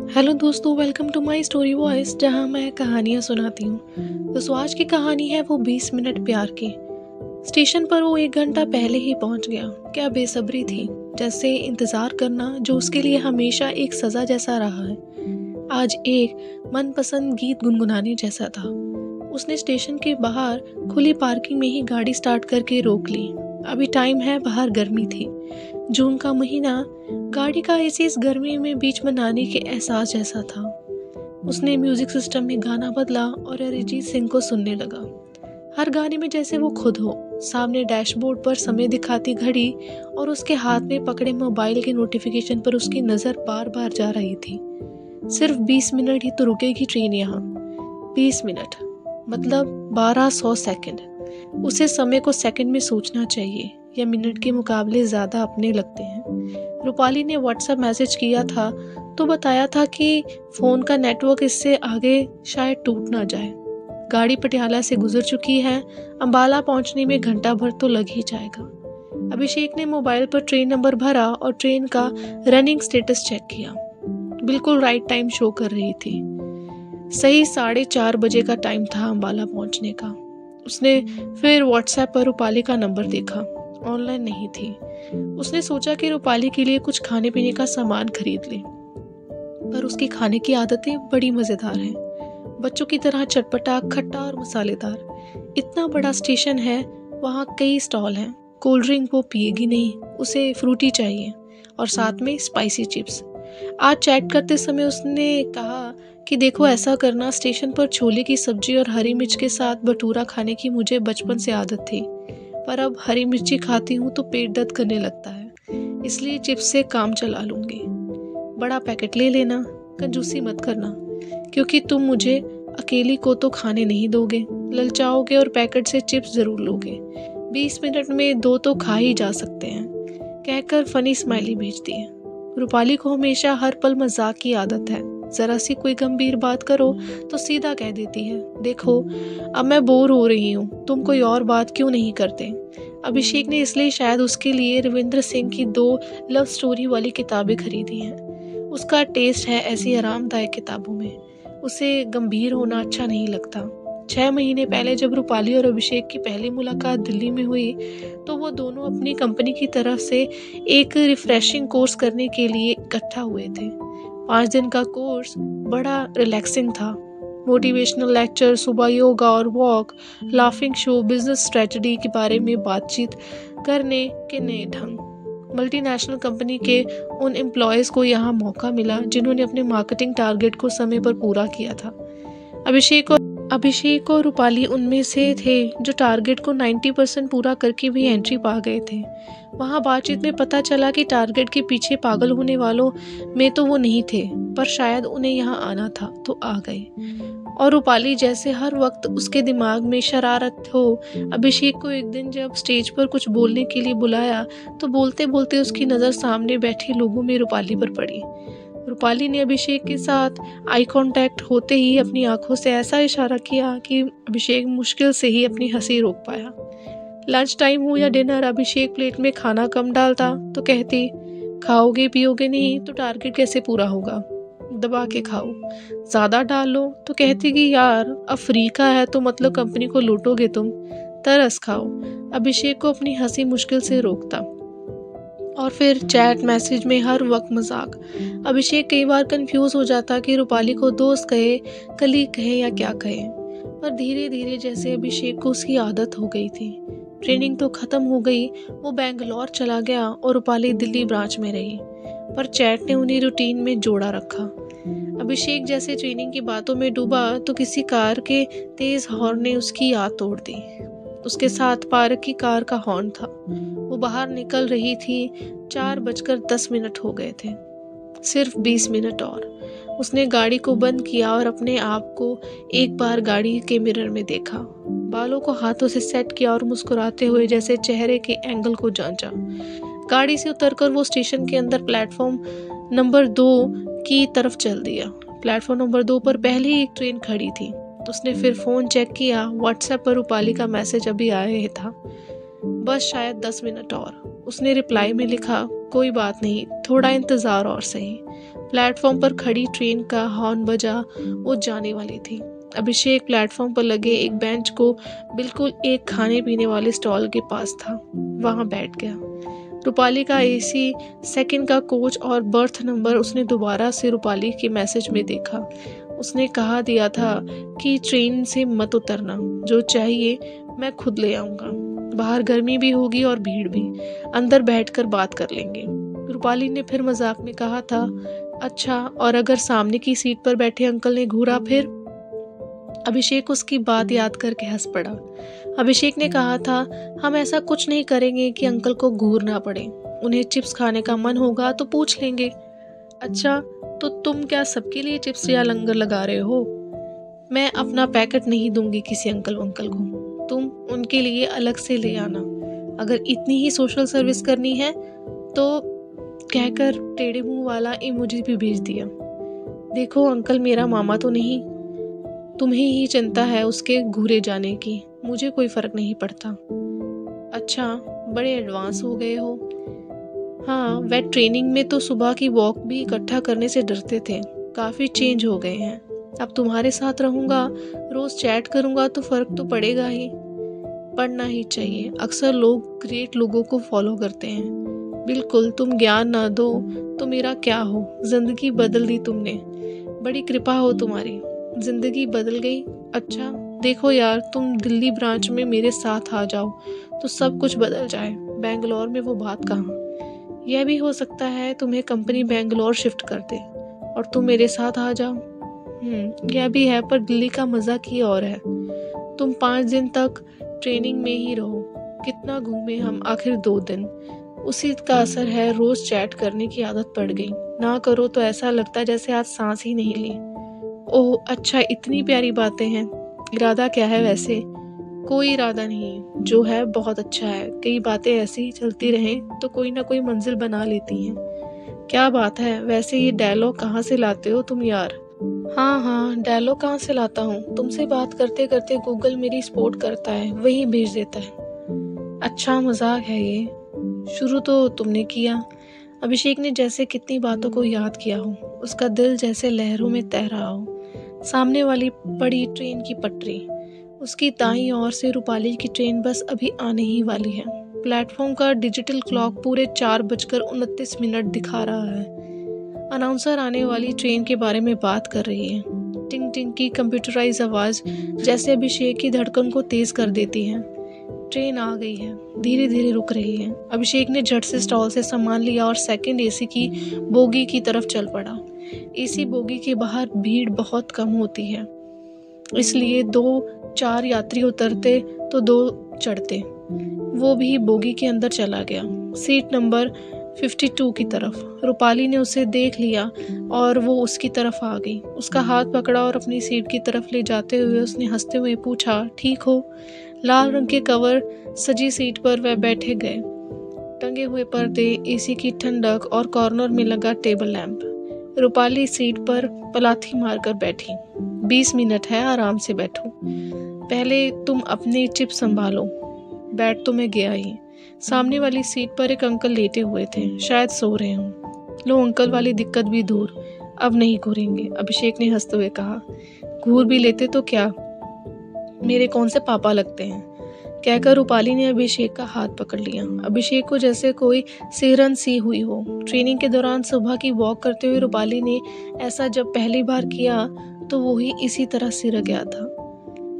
Hello दोस्तों, welcome to my story voice, जहां मैं कहानियां सुनाती हूं। दोस्तों, आज की कहानी है वो 20 मिनट प्यार की। स्टेशन पर वो 1 घंटा पहले ही पहुंच गया। क्या बेसब्री थी, जैसे इंतजार करना जो उसके लिए हमेशा एक सजा जैसा रहा है, आज एक मनपसंद गीत गुनगुनाने जैसा था। उसने स्टेशन के बाहर खुली पार्किंग में ही गाड़ी स्टार्ट करके रोक ली। अभी टाइम है, बाहर गर्मी थी, जून का महीना। गाड़ी का एसी इस गर्मी में बीच में नहाने के एहसास जैसा था। उसने म्यूजिक सिस्टम में गाना बदला और अरिजीत सिंह को सुनने लगा। हर गाने में जैसे वो खुद हो। सामने डैशबोर्ड पर समय दिखाती घड़ी और उसके हाथ में पकड़े मोबाइल के नोटिफिकेशन पर उसकी नज़र बार बार जा रही थी। सिर्फ 20 मिनट ही तो रुकेगी ट्रेन यहाँ। 20 मिनट मतलब 1200 सेकंड। उसे समय को सेकंड में सोचना चाहिए या मिनट के मुकाबले ज़्यादा अपने लगते हैं। रूपाली ने व्हाट्सएप मैसेज किया था तो बताया था कि फ़ोन का नेटवर्क इससे आगे शायद टूट ना जाए। गाड़ी पटियाला से गुजर चुकी है, अंबाला पहुंचने में घंटा भर तो लग ही जाएगा। अभिषेक ने मोबाइल पर ट्रेन नंबर भरा और ट्रेन का रनिंग स्टेटस चेक किया। बिल्कुल राइट टाइम शो कर रही थी। सही 4:30 बजे का टाइम था अंबाला पहुंचने का। उसने फिर व्हाट्सएप पर रूपाली का नंबर देखा, ऑनलाइन नहीं थी। उसने सोचा कि रूपाली के लिए कुछ खाने पीने का सामान खरीद ले, पर उसकी खाने की आदतें बड़ी मज़ेदार हैं। बच्चों की तरह चटपटा, खट्टा और मसालेदार। इतना बड़ा स्टेशन है, वहाँ कई स्टॉल हैं। कोल्ड ड्रिंक वो पिएगी नहीं, उसे फ्रूटी चाहिए और साथ में स्पाइसी चिप्स। आज चैट करते समय उसने कहा कि देखो, ऐसा करना, स्टेशन पर छोले की सब्जी और हरी मिर्च के साथ भटूरा खाने की मुझे बचपन से आदत थी, पर अब हरी मिर्ची खाती हूँ तो पेट दर्द करने लगता है, इसलिए चिप्स से काम चला लूँगी। बड़ा पैकेट ले लेना, कंजूसी मत करना, क्योंकि तुम मुझे अकेली को तो खाने नहीं दोगे, ललचाओगे और पैकेट से चिप्स ज़रूर लोगे। 20 मिनट में 2 तो खा ही जा सकते हैं, कहकर फनी स्माइली भेजती है। रूपाली को हमेशा हर पल मजाक की आदत है। जरा सी कोई गंभीर बात करो तो सीधा कह देती है, देखो अब मैं बोर हो रही हूँ, तुम कोई और बात क्यों नहीं करते। अभिषेक ने इसलिए शायद उसके लिए रविंद्र सिंह की 2 लव स्टोरी वाली किताबें खरीदी हैं। उसका टेस्ट है ऐसी आरामदायक किताबों में। उसे गंभीर होना अच्छा नहीं लगता। 6 महीने पहले जब रूपाली और अभिषेक की पहली मुलाकात दिल्ली में हुई तो वो दोनों अपनी कंपनी की तरफ से एक रिफ्रेशिंग कोर्स करने के लिए इकट्ठा हुए थे। 5 दिन का कोर्स बड़ा रिलैक्सिंग था। मोटिवेशनल लेक्चर, सुबह योगा और walk, laughing show, business strategy के बारे में बातचीत करने के नए ढंग। मल्टीनेशनल कंपनी के उन एम्प्लॉयज़ को यहाँ मौका मिला जिन्होंने अपने मार्केटिंग टारगेट को समय पर पूरा किया था। अभिषेक और रूपाली उनमें से थे जो टारगेट को 90% पूरा करके भी एंट्री पा गए थे। वहाँ बातचीत में पता चला कि टारगेट के पीछे पागल होने वालों में तो वो नहीं थे, पर शायद उन्हें यहाँ आना था तो आ गए। और रूपाली जैसे हर वक्त उसके दिमाग में शरारत हो। अभिषेक को एक दिन जब स्टेज पर कुछ बोलने के लिए बुलाया तो बोलते बोलते उसकी नज़र सामने बैठे लोगों में रूपाली पर पड़ी। रूपाली ने अभिषेक के साथ आई कांटेक्ट होते ही अपनी आंखों से ऐसा इशारा किया कि अभिषेक मुश्किल से ही अपनी हंसी रोक पाया। लंच टाइम हो या डिनर, अभिषेक प्लेट में खाना कम डालता तो कहती, खाओगे पियोगे नहीं तो टारगेट कैसे पूरा होगा, दबा के खाओ। ज़्यादा डाल लो तो कहती कि यार अफ्रीका है तो मतलब कंपनी को लूटोगे तुम, तरस खाओ। अभिषेक को अपनी हंसी मुश्किल से रोकता। और फिर चैट मैसेज में हर वक्त मजाक। अभिषेक कई बार कंफ्यूज हो जाता कि रूपाली को दोस्त कहे, कलीग कहे या क्या कहे, पर धीरे धीरे जैसे अभिषेक को उसकी आदत हो गई थी। ट्रेनिंग तो खत्म हो गई, वो बेंगलोर चला गया और रूपाली दिल्ली ब्रांच में रही, पर चैट ने उन्हें रूटीन में जोड़ा रखा। अभिषेक जैसे ट्रेनिंग की बातों में डूबा तो किसी कार के तेज हॉर्न ने उसकी याद तोड़ दी। उसके साथ पार्क की कार का हॉर्न था। वो बाहर निकल रही थी। 4:10 हो गए थे। सिर्फ 20 मिनट और। उसने गाड़ी को बंद किया और अपने आप को एक बार गाड़ी के मिरर में देखा। बालों को हाथों से सेट किया और मुस्कुराते हुए जैसे चेहरे के एंगल को जांचा। गाड़ी से उतरकर वो स्टेशन के अंदर प्लेटफॉर्म नंबर 2 की तरफ चल दिया। प्लेटफॉर्म नंबर 2 पर पहले ही एक ट्रेन खड़ी थी। उसने फिर फ़ोन चेक किया। व्हाट्सएप पर रूपाली का मैसेज अभी आया ही था, बस शायद 10 मिनट और। उसने रिप्लाई में लिखा, कोई बात नहीं, थोड़ा इंतज़ार और सही। प्लेटफॉर्म पर खड़ी ट्रेन का हॉर्न बजा, वो जाने वाली थी। अभिषेक प्लेटफॉर्म पर लगे एक बेंच को बिल्कुल एक खाने पीने वाले स्टॉल के पास था, वहां बैठ गया। रूपाली का एसी सेकंड का कोच और बर्थ नंबर उसने दोबारा से रूपाली के मैसेज में देखा। उसने कहा दिया था कि ट्रेन से मत उतरना, जो चाहिए मैं खुद ले आऊंगा। बाहर गर्मी भी होगी और भीड़ भी, अंदर बैठकर बात कर लेंगे। रूपाली ने फिर मजाक में कहा था, अच्छा, और अगर सामने की सीट पर बैठे अंकल ने घूरा फिर? अभिषेक उसकी बात याद करके हंस पड़ा। अभिषेक ने कहा था, हम ऐसा कुछ नहीं करेंगे कि अंकल को घूरना पड़े। उन्हें चिप्स खाने का मन होगा तो पूछ लेंगे। अच्छा, तो तुम क्या सबके लिए चिप्स या लंगर लगा रहे हो? मैं अपना पैकेट नहीं दूंगी किसी अंकल को, तुम उनके लिए अलग से ले आना। अगर इतनी ही सोशल सर्विस करनी है तो, कहकर टेढ़े मुंह वाला इमोजी भी भेज दिया। देखो अंकल मेरा मामा तो नहीं, तुम्हें ही चिंता है उसके घूरे जाने की, मुझे कोई फर्क नहीं पड़ता। अच्छा, बड़े एडवांस हो गए हो। हाँ, वे ट्रेनिंग में तो सुबह की वॉक भी इकट्ठा करने से डरते थे, काफी चेंज हो गए हैं। अब तुम्हारे साथ रहूंगा, रोज चैट करूंगा तो फर्क तो पड़ेगा ही। पढ़ना ही चाहिए, अक्सर लोग ग्रेट लोगों को फॉलो करते हैं। बिल्कुल, तुम ज्ञान ना दो तो मेरा क्या हो, जिंदगी बदल दी तुमने, बड़ी कृपा हो तुम्हारी, जिंदगी बदल गई। अच्छा देखो यार, तुम दिल्ली ब्रांच में मेरे साथ आ जाओ तो सब कुछ बदल जाए। बेंगलोर में वो बात कहाँ। यह भी हो सकता है तुम्हें कंपनी बेंगलोर शिफ्ट कर दे और तुम मेरे साथ आ जाओ। यह भी है, पर दिल्ली का मजा की और है। तुम 5 दिन तक ट्रेनिंग में ही रहो, कितना घूमे हम, आखिर 2 दिन। उसी का असर है, रोज चैट करने की आदत पड़ गई, ना करो तो ऐसा लगता है जैसे आज सांस ही नहीं ली। ओह अच्छा, इतनी प्यारी बातें हैं। इरादा क्या है वैसे? कोई इरादा नहीं, जो है बहुत अच्छा है। कई बातें ऐसी ही चलती रहें तो कोई ना कोई मंजिल बना लेती हैं। क्या बात है, वैसे ये डायलॉग कहाँ से लाते हो तुम यार? हाँ, डायलॉग कहाँ से लाता हूँ, तुमसे बात करते करते गूगल मेरी सपोर्ट करता है, वही भेज देता है। अच्छा मजाक है ये, शुरू तो तुमने किया। अभिषेक ने जैसे कितनी बातों को याद किया हो, उसका दिल जैसे लहरों में तैर रहा हो। सामने वाली पड़ी ट्रेन की पटरी, उसकी दाईं ओर से रूपाली की ट्रेन बस अभी आने ही वाली है। प्लेटफॉर्म का डिजिटल क्लॉक पूरे 4:29 दिखा रहा है। अनाउंसर आने वाली ट्रेन के बारे में बात कर रही है। टिंग टिंग की कंप्यूटराइज आवाज जैसे अभिषेक की धड़कन को तेज कर देती है। ट्रेन आ गई है, धीरे धीरे रुक रही है। अभिषेक ने झट से स्टॉल से सामान लिया और सेकंड एसी की बोगी की तरफ चल पड़ा। एसी बोगी के बाहर भीड़ बहुत कम होती है, इसलिए 2-4 यात्री उतरते तो 2 चढ़ते। वो भी बोगी के अंदर चला गया, सीट नंबर 52 की तरफ। रूपाली ने उसे देख लिया और वो उसकी तरफ आ गई। उसका हाथ पकड़ा और अपनी सीट की तरफ ले जाते हुए उसने हंसते हुए पूछा, ठीक हो? लाल रंग के कवर सजी सीट पर वह बैठे गए। टंगे हुए पर्दे, एसी की ठंडक और कॉर्नर में लगा टेबल लैंप। रूपाली सीट पर पलाथी मारकर बैठी। 20 मिनट है, आराम से बैठो। पहले तुम अपने चिप संभालो। बैठ तो मैं गया ही। सामने वाली सीट पर एक अंकल लेटे हुए थे, शायद सो रहे हों। लो अंकल वाली दिक्कत भी दूर, अब नहीं घूरेंगे, अभिषेक ने हंसते हुए कहा। घूर भी लेते तो क्या, मेरे कौन से पापा लगते हैं, कहकर रूपाली ने अभिषेक का हाथ पकड़ लिया। अभिषेक को जैसे कोई सिहरन सी हुई हो। ट्रेनिंग के दौरान सुबह की वॉक करते हुए रूपाली ने ऐसा जब पहली बार किया तो वो ही इसी तरह सिर गया था।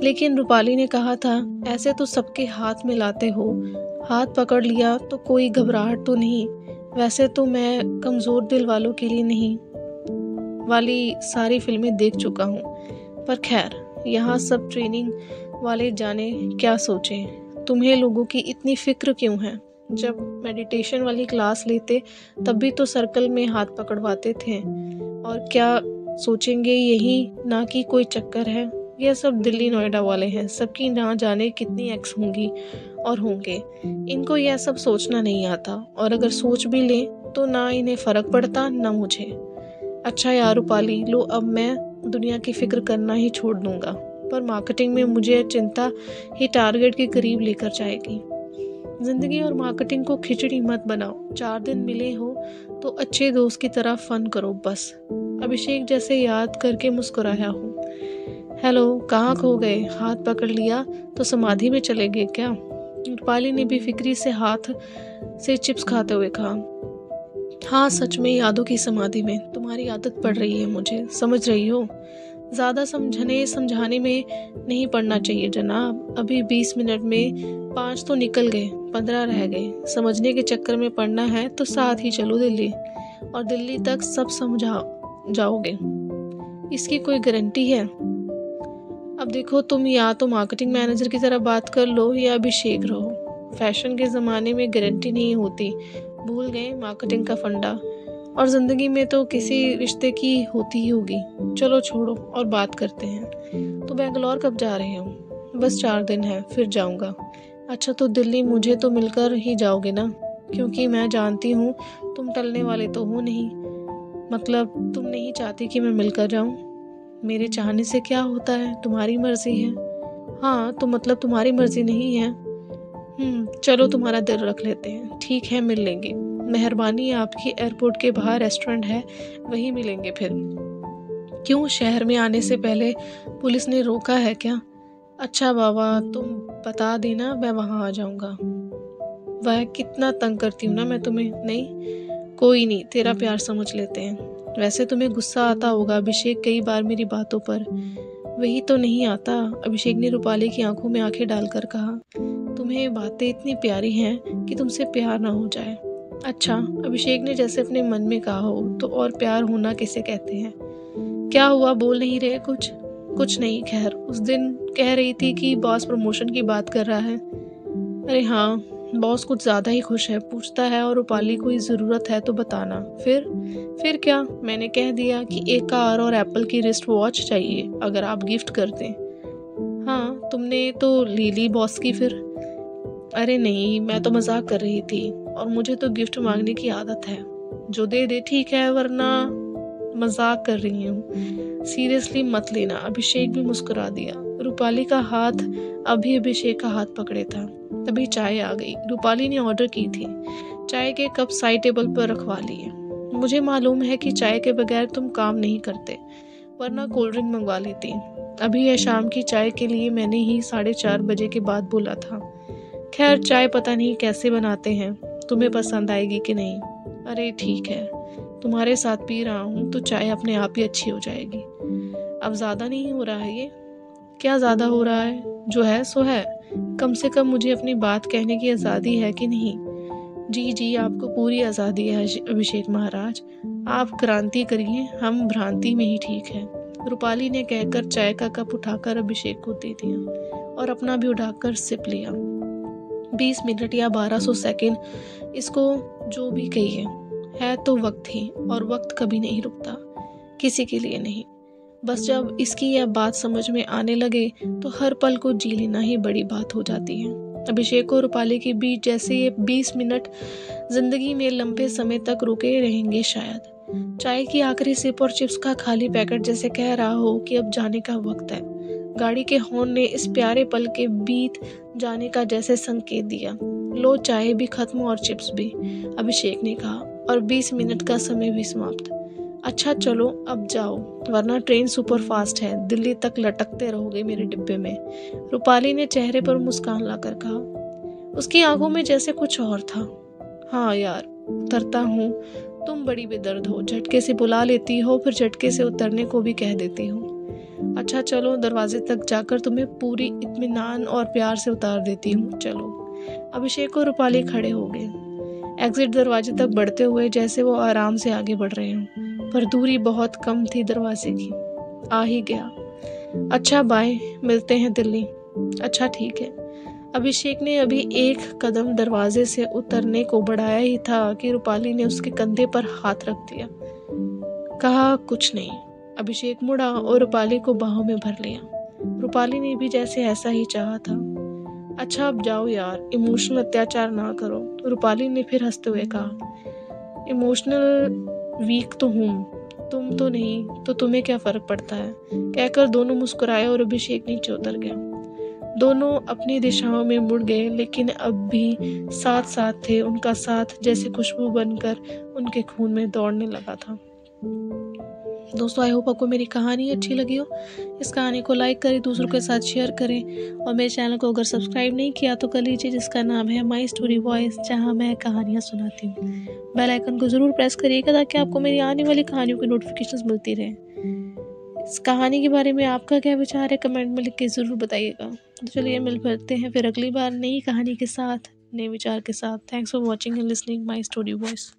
लेकिन रूपाली ने कहा था, ऐसे तो सबके हाथ में लाते हो, हाथ पकड़ लिया तो कोई घबराहट तो नहीं। वैसे तो मैं कमज़ोर दिल वालों के लिए नहीं वाली सारी फिल्में देख चुका हूँ, पर खैर यहाँ सब ट्रेनिंग वाले जाने क्या सोचें। तुम्हें लोगों की इतनी फिक्र क्यों है? जब मेडिटेशन वाली क्लास लेते तब भी तो सर्कल में हाथ पकड़वाते थे, और क्या सोचेंगे यही ना कि कोई चक्कर है। यह सब दिल्ली नोएडा वाले हैं, सबकी ना जाने कितनी एक्स होंगी और होंगे। इनको यह सब सोचना नहीं आता, और अगर सोच भी ले तो ना इन्हें फर्क पड़ता ना मुझे। अच्छा यार रूपाली, लो अब मैं दुनिया की फिक्र करना ही छोड़ दूंगा, पर मार्केटिंग में मुझे चिंता ही टारगेट के करीब लेकर जाएगी। जिंदगी और मार्केटिंग को खिचड़ी मत बनाओ। 4 दिन मिले हो तो अच्छे दोस्त की तरह फन करो बस। अभिषेक जैसे याद करके मुस्कुराया हूँ। हेलो, कहाँ खो गए? हाथ पकड़ लिया तो समाधि में चले गए क्या? रूपाली ने भी फिक्री से हाथ से चिप्स खाते हुए कहा। हाँ, सच में यादों की समाधि में। तुम्हारी आदत पड़ रही है मुझे, समझ रही हो? ज़्यादा समझने समझाने में नहीं पड़ना चाहिए जनाब। अभी 20 मिनट में 5 तो निकल गए, 15 रह गए। समझने के चक्कर में पड़ना है तो साथ ही चलो दिल्ली, और दिल्ली तक सब समझा जाओगे। इसकी कोई गारंटी है? अब देखो, तुम या तो मार्केटिंग मैनेजर की तरह बात कर लो या अभिषेक रहो। फैशन के ज़माने में गारंटी नहीं होती। भूल गए मार्केटिंग का फंडा? और ज़िंदगी में तो किसी रिश्ते की होती ही होगी। चलो छोड़ो और बात करते हैं। तो बेंगलोर कब जा रहे हो? बस 4 दिन है, फिर जाऊंगा। अच्छा, तो दिल्ली मुझे तो मिलकर ही जाओगे ना? क्योंकि मैं जानती हूँ तुम टलने वाले तो हो नहीं। मतलब तुम नहीं चाहती कि मैं मिलकर जाऊं? मेरे चाहने से क्या होता है, तुम्हारी मर्जी है। हाँ, तो मतलब तुम्हारी मर्जी नहीं है? चलो तुम्हारा दिल रख लेते हैं। ठीक है, मिल लेंगे। मेहरबानी आपकी। एयरपोर्ट के बाहर रेस्टोरेंट है, वहीं मिलेंगे फिर। क्यों, शहर में आने से पहले पुलिस ने रोका है क्या? अच्छा बाबा, तुम बता देना, मैं वहाँ आ जाऊँगा। वह कितना तंग करती हूँ ना मैं तुम्हें। नहीं, कोई नहीं, तेरा प्यार समझ लेते हैं। वैसे तुम्हें गुस्सा आता होगा अभिषेक कई बार मेरी बातों पर। वही तो नहीं आता, अभिषेक ने रूपाली की आंखों में आंखें डालकर कहा। तुम्हें बातें इतनी प्यारी हैं कि तुमसे प्यार ना हो जाए। अच्छा, अभिषेक ने जैसे अपने मन में कहा हो, तो और प्यार होना किसे कहते हैं? क्या हुआ, बोल नहीं रहे कुछ? कुछ नहीं, खैर उस दिन कह रही थी कि बॉस प्रमोशन की बात कर रहा है। अरे हाँ, बॉस कुछ ज़्यादा ही खुश है, पूछता है और रूपाली कोई ज़रूरत है तो बताना। फिर क्या? मैंने कह दिया कि एक कार और एप्पल की रिस्ट वॉच चाहिए अगर आप गिफ्ट कर दें। हाँ, तुमने तो ले ली बॉस की फिर? अरे नहीं, मैं तो मजाक कर रही थी, और मुझे तो गिफ्ट मांगने की आदत है। जो दे दे ठीक है, वरना मजाक कर रही हूँ, सीरियसली मत लेना। अभिषेक भी मुस्कुरा दिया। रूपाली का हाथ अभी अभिषेक का हाथ पकड़े था, तभी चाय आ गई। रूपाली ने ऑर्डर की थी। चाय के कप साइड टेबल पर रखवा लिए। मुझे मालूम है कि चाय के बगैर तुम काम नहीं करते, वरना कोल्ड ड्रिंक मंगवा लेती। अभी यह शाम की चाय के लिए मैंने ही 4:30 बजे के बाद बोला था। खैर, चाय पता नहीं कैसे बनाते हैं, तुम्हें पसंद आएगी कि नहीं। अरे ठीक है, तुम्हारे साथ पी रहा हूँ तो चाय अपने आप ही अच्छी हो जाएगी। अब ज़्यादा नहीं हो रहा है ये? क्या ज़्यादा हो रहा है? जो है सो है। कम से कम मुझे अपनी बात कहने की आज़ादी है कि नहीं? जी जी, आपको पूरी आज़ादी है अभिषेक महाराज। आप क्रांति करिए, हम भ्रांति में ही ठीक है। रूपाली ने कहकर चाय का कप उठाकर अभिषेक को दे दिया और अपना भी उठाकर सिप लिया। 20 मिनट या 1200 सेकेंड, इसको जो भी कहिए, है तो वक्त ही, और वक्त कभी नहीं रुकता, किसी के लिए नहीं। बस जब इसकी यह बात समझ में आने लगे तो हर पल को जी लेना ही बड़ी बात हो जाती है। अभिषेक और रूपाली के बीच जैसे ये 20 मिनट जिंदगी में लंबे समय तक रुके रहेंगे शायद। चाय की आखिरी सिप और चिप्स का खाली पैकेट जैसे कह रहा हो कि अब जाने का वक्त है। गाड़ी के हॉर्न ने इस प्यारे पल के बीत जाने का जैसे संकेत दिया। लो, चाय भी खत्म और चिप्स भी, अभिषेक ने कहा, और 20 मिनट का समय भी समाप्त। अच्छा चलो अब जाओ, वरना ट्रेन सुपर फास्ट है, दिल्ली तक लटकते रहोगे मेरे डिब्बे में। रूपाली ने चेहरे पर मुस्कान लाकर कहा। उसकी आंखों में जैसे कुछ और था। हाँ यार, उतरता हूँ, तुम बड़ी बेदर्द हो, झटके से बुला लेती हो, फिर झटके से उतरने को भी कह देती हो। अच्छा चलो, दरवाजे तक जाकर तुम्हें पूरी इत्मीनान और प्यार से उतार देती हूँ, चलो। अभिषेक और रूपाली खड़े हो गए, एग्जिट दरवाजे तक बढ़ते हुए जैसे वो आराम से आगे बढ़ रहे हों, पर दूरी बहुत कम थी दरवाजे की। आ ही गया। अच्छा बाय, मिलते हैं दिल्ली। अच्छा ठीक है। अभिषेक ने अभी एक कदम दरवाजे से उतरने को बढ़ाया ही था कि रूपाली ने उसके कंधे पर हाथ रख दिया। कहा कुछ नहीं। अभिषेक मुड़ा और रूपाली को बाहों में भर लिया। रूपाली ने भी जैसे ऐसा ही चाहा था। अच्छा अब जाओ यार, इमोशनल अत्याचार ना करो, रूपाली ने फिर हंसते हुए कहा। इमोशनल वीक तो हूँ, तुम तो नहीं, तो तुम्हें क्या फर्क पड़ता है, कहकर दोनों मुस्कुराए और अभिषेक नीचे उतर गया। दोनों अपनी दिशाओं में मुड़ गए, लेकिन अब भी साथ साथ थे। उनका साथ जैसे खुशबू बनकर उनके खून में दौड़ने लगा था। दोस्तों, आई होप आपको मेरी कहानी अच्छी लगी हो। इस कहानी को लाइक करें, दूसरों के साथ शेयर करें और मेरे चैनल को अगर सब्सक्राइब नहीं किया तो कर लीजिए, जिसका नाम है माई स्टोरी वॉइस, जहां मैं कहानियां सुनाती हूँ। बेल आइकन को ज़रूर प्रेस करिएगा ताकि आपको मेरी आने वाली कहानियों की नोटिफिकेशंस मिलती रहे। इस कहानी के बारे में आपका क्या विचार है, कमेंट में लिख के ज़रूर बताइएगा। तो चलिए मिल फिरते हैं फिर अगली बार नई कहानी के साथ, नए विचार के साथ। Thanks for watching and listening my story voice.